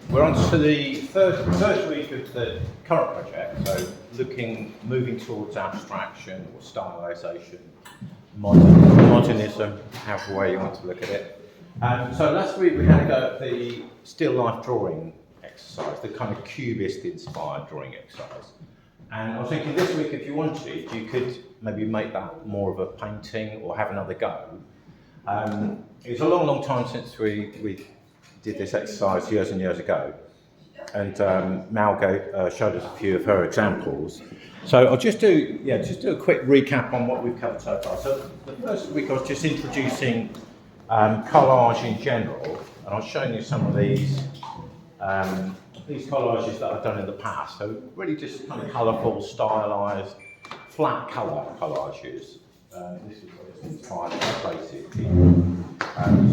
We're on to the third week of the current project, so moving towards abstraction or stylisation, modernism, however way you want to look at it. So last week we had a go at the still life drawing exercise, the kind of Cubist inspired drawing exercise. And I was thinking this week, if you wanted, you could maybe make that more of a painting or have another go. It's a long time since we did this exercise years and years ago, and Mal showed us a few of her examples. So I'll just do a quick recap on what we've covered so far. So the first week I was just introducing collage in general, and I was showing you some of these collages that I've done in the past. So really just kind of colourful, stylised, flat colour collages. This is what it's inspired by basically.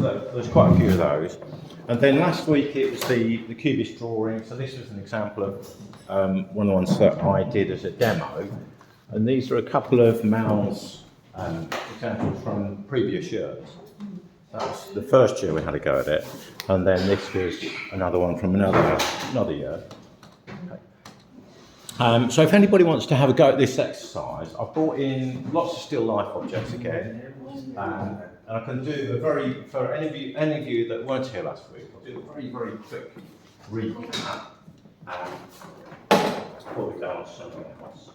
So there's quite a few of those. And then last week it was the Cubist drawing. So this was an example of one of the ones that I did as a demo. And these are a couple of Mal's examples from previous years. That was the first year we had a go at it. And then this was another one from another year. So if anybody wants to have a go at this exercise, I've brought in lots of still life objects again. And I can do for any of you that weren't here last week, I'll do a very quick recap. Let's pull it down to something else.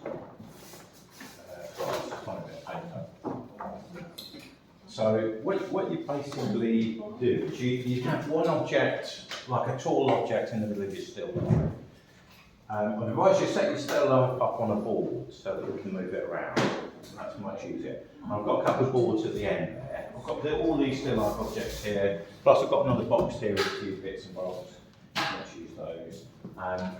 So what you basically do is you have one object, like a tall object in the middle of your still life. I'd advise you set your still life up on a board so that we can move it around. That's much easier. I've got a couple of boards at the end there. I've got all these still life objects here, plus I've got another box here with a few bits and bobs. Let's use those. I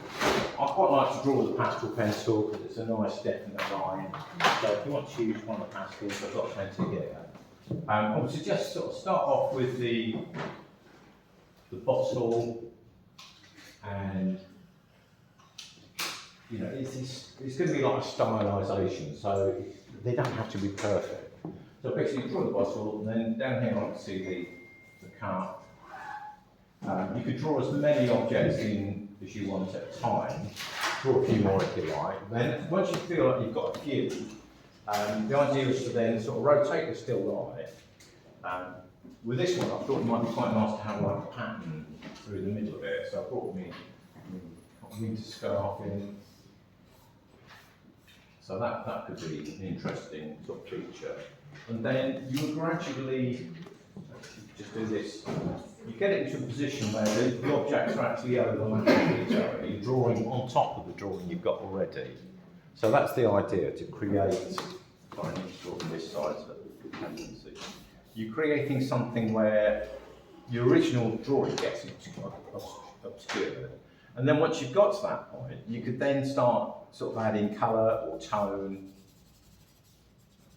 quite like to draw with a pastel pencil because it's a nice definite line. So if you want to use one of the pastels, I've got plenty here. I would suggest sort of start off with the bottle, and you know it's going to be like a stylisation, so they don't have to be perfect. So basically, draw the bottle, and then down here I can see the cup. You could draw as many objects in as you want at a time. Draw a few more if you like. Then once you feel like you've got a few. The idea is to then sort of rotate the still life. With this one, I thought it might be quite nice to have like a pattern through the middle of it. So I brought my winter scarf in. So that could be an interesting sort of feature. And then you would gradually just do this. You get it into a position where the objects are actually overlapping each other. You're drawing on top of the drawing you've got already. So that's the idea, to create, I need to draw from this side so that we can see. You're creating something where your original drawing gets obscured. And then once you've got to that point, you could then start sort of adding colour or tone.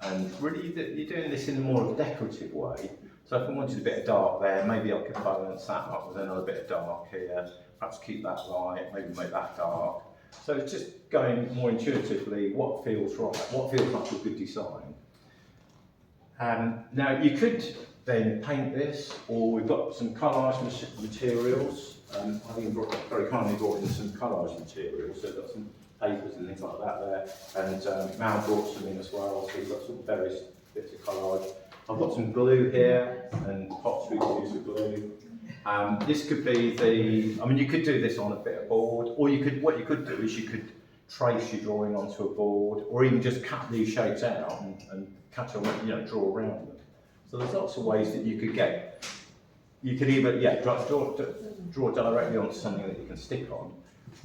And really you're doing this in a more decorative way. So if I wanted a bit of dark there, maybe I could balance that up with another bit of dark here, perhaps keep that light, maybe make that dark. So it's just going more intuitively, what feels right, what feels like a good design. Now you could then paint this, or we've got some collage materials. I think very kindly brought in some collage materials, so we've got some papers and things like that there. And Mal brought some in as well, so we've got some various bits of collage. I've got some glue here, and pots we can use for glue. This could be you could do this on a bit of board, or what you could do is you could trace your drawing onto a board, or even just cut these shapes out and cut around, draw around them. So there's lots of ways that you could get. You could either draw directly onto something that you can stick on,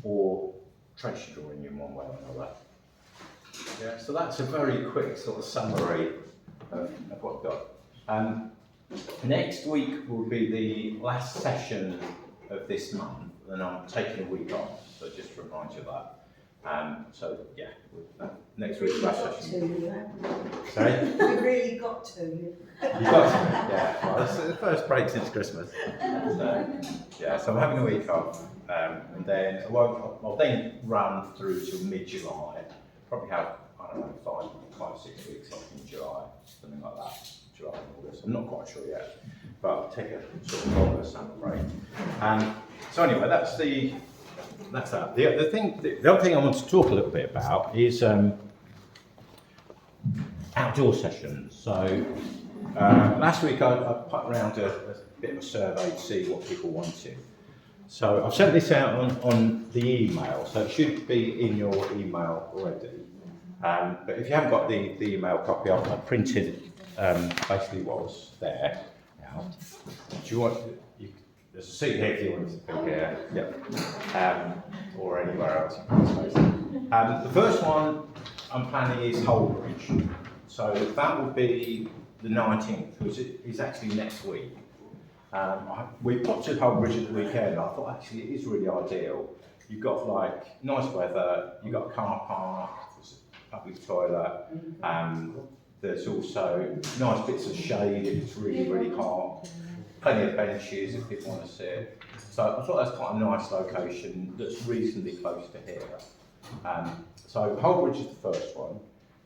or trace your drawing in one way or another. Yeah, so that's a very quick sort of summary of what we've got. Next week will be the last session of this month, and I'm taking a week off, so just to remind you of that. Next week's last session. Sorry? You've really got to. You got to, yeah. Well, it's the first break since Christmas. So I'm having a week off, and then I'll then run through till mid-July. Probably have, I don't know, 5-6 weeks off in July, something like that. July and August. I'm not quite sure yet, but I'll take a sort of longer summer break. So anyway, that's that. The other thing I want to talk a little bit about is outdoor sessions. So last week I put around a bit of a survey to see what people wanted. So I've sent this out on the email, so it should be in your email already. But if you haven't got the email copy, I've printed basically what was there. Now, do you want? There's a seat here if you want to be here. Yep. Or anywhere else. The first one I'm planning is Holbridge. So that will be the 19th, which is actually next week. We popped to Holbridge at the weekend. I thought actually it is really ideal. You've got like nice weather, you've got a car park, there's a public toilet, there's also nice bits of shade if it's really, really hot, plenty of benches if people want to sit. So I thought that's quite a nice location that's reasonably close to here. So Holbridge is the first one.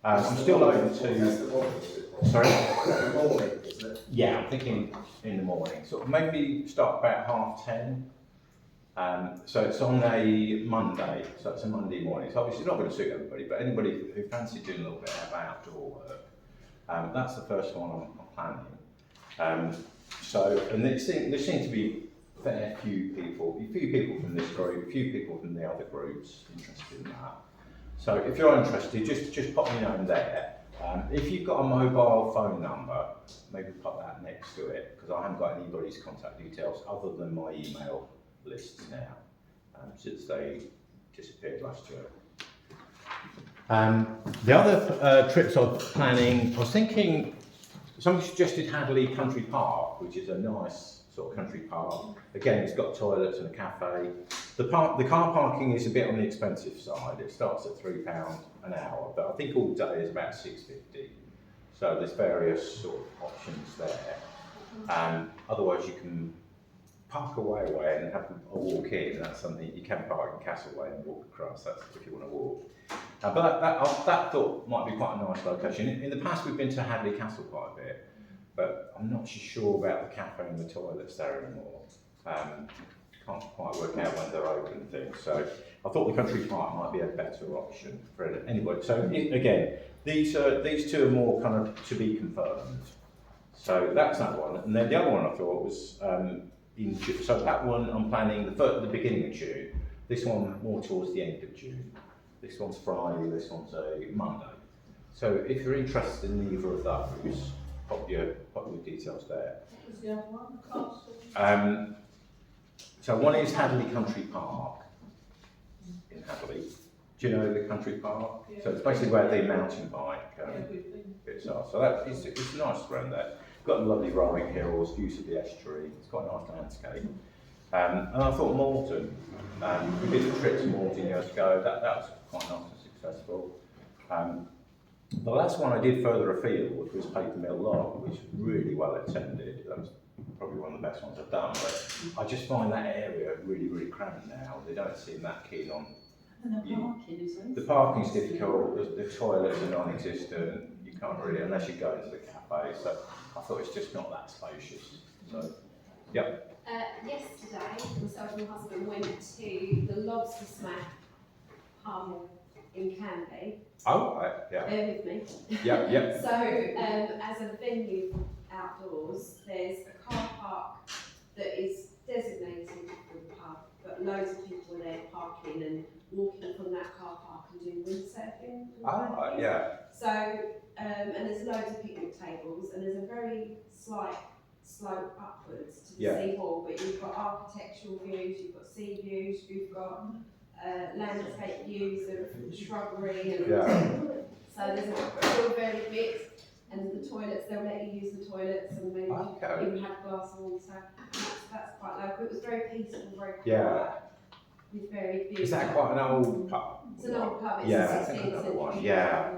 I'm still open to. Sorry? In the morning, isn't it? Yeah, I'm thinking in the morning. So maybe start about 10:30. So it's on a Monday, so it's a Monday morning. So obviously it's not going to suit everybody, but anybody who fancies doing a little bit of outdoor work, that's the first one I'm planning. And there seem to be a fair few people from this group, a few people from the other groups interested in that. So if you're interested, just pop me on there. If you've got a mobile phone number, maybe put that next to it, because I haven't got anybody's contact details other than my email lists now, since they disappeared last year. The other trips I was planning, I was thinking, somebody suggested Hadley Country Park, which is a nice sort of country park. Again, it's got toilets and a cafe. The car parking is a bit on the expensive side. It starts at £3 an hour, but I think all day is about £6.50. So there's various sort of options there. Otherwise, you can park away and have a walk in. That's something you can park in Castleway and walk across. That's if you want to walk. But that thought might be quite a nice location. In the past, we've been to Hadley Castle quite a bit, but I'm not sure about the cafe and the toilets there anymore. Can't quite work out when they're open and things. So I thought the country park might be a better option for anybody. So again, these two are more kind of to be confirmed. So that's that one. And then the other one I thought was in June. So that one I'm planning the beginning of June. This one more towards the end of June. This one's Friday. This one's a Monday. So if you're interested in either of those, pop your details there. What was the other one? The castle? So one is Hadley Country Park in Hadley. Do you know the country park? Yeah. So it's basically where the mountain bike We've been. bits are. So it's nice around there. Got lovely rolling hills, views of the estuary. It's quite a nice landscape. And I thought Malton. We did a trip to Malton years ago. That was quite nice and successful. The last one I did further afield was Paper Mill Log, which was really well attended. That was probably one of the best ones I've done, but I just find that area really, really cramped now. They don't seem that keen on. And the parking, is it? The parking's difficult, the toilets are non-existent, you can't really, unless you go into the cafe, so I thought it's just not that spacious. So, yeah. Yesterday, myself and my husband went to the Lobster Smack pub in Canby. Oh, right, yeah. Bear with me. Yeah. So, as a venue outdoors, there's a car park that is designated for the pub, but loads of people are there parking and walking from that car park and doing windsurfing. Oh, right, yeah. So, and there's loads of picnic tables, and there's a very slight slope upwards to the seawall, but you've got architectural views, you've got sea views, you've got landscape views of shrubbery, and so there's a real varied bit. And the toilets, they'll let you use the toilets, and maybe even have a glass of water. That's quite local. It was very peaceful, very quiet, with varied views. Is that quite an old pub? It's an old pub. It's Yeah, a I think 16th another century one. pub. Yeah,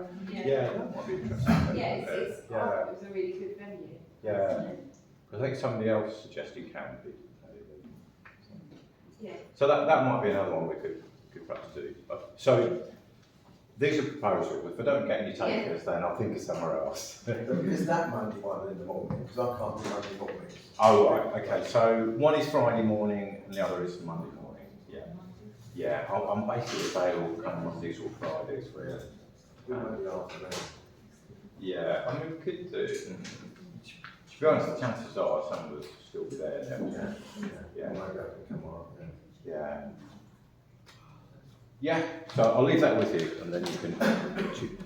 that might be interesting. It was a really good venue. Yeah, I think somebody else suggested Canby. Yeah. So that might be another one we could perhaps do. So These are proposals. If I don't get any takers, then I'll think of somewhere else. Is that Monday one in the morning? Because I can't do Monday mornings. Oh, right, okay. So one is Friday morning and the other is Monday morning. Yeah. Yeah, I'm basically available kind of Mondays or Fridays, really. Do Monday afternoon. Yeah, I mean, we could do. To be honest, the chances are some of us will still be there. Then. Yeah. I might go and come on. Yeah. Yeah, so I'll leave that with you and then you can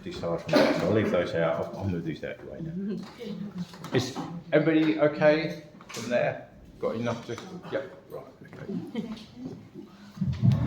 decide from there. So I'll leave those out. I'll move these out of the way now. Is everybody okay from there? Got enough to? Yep, right, okay.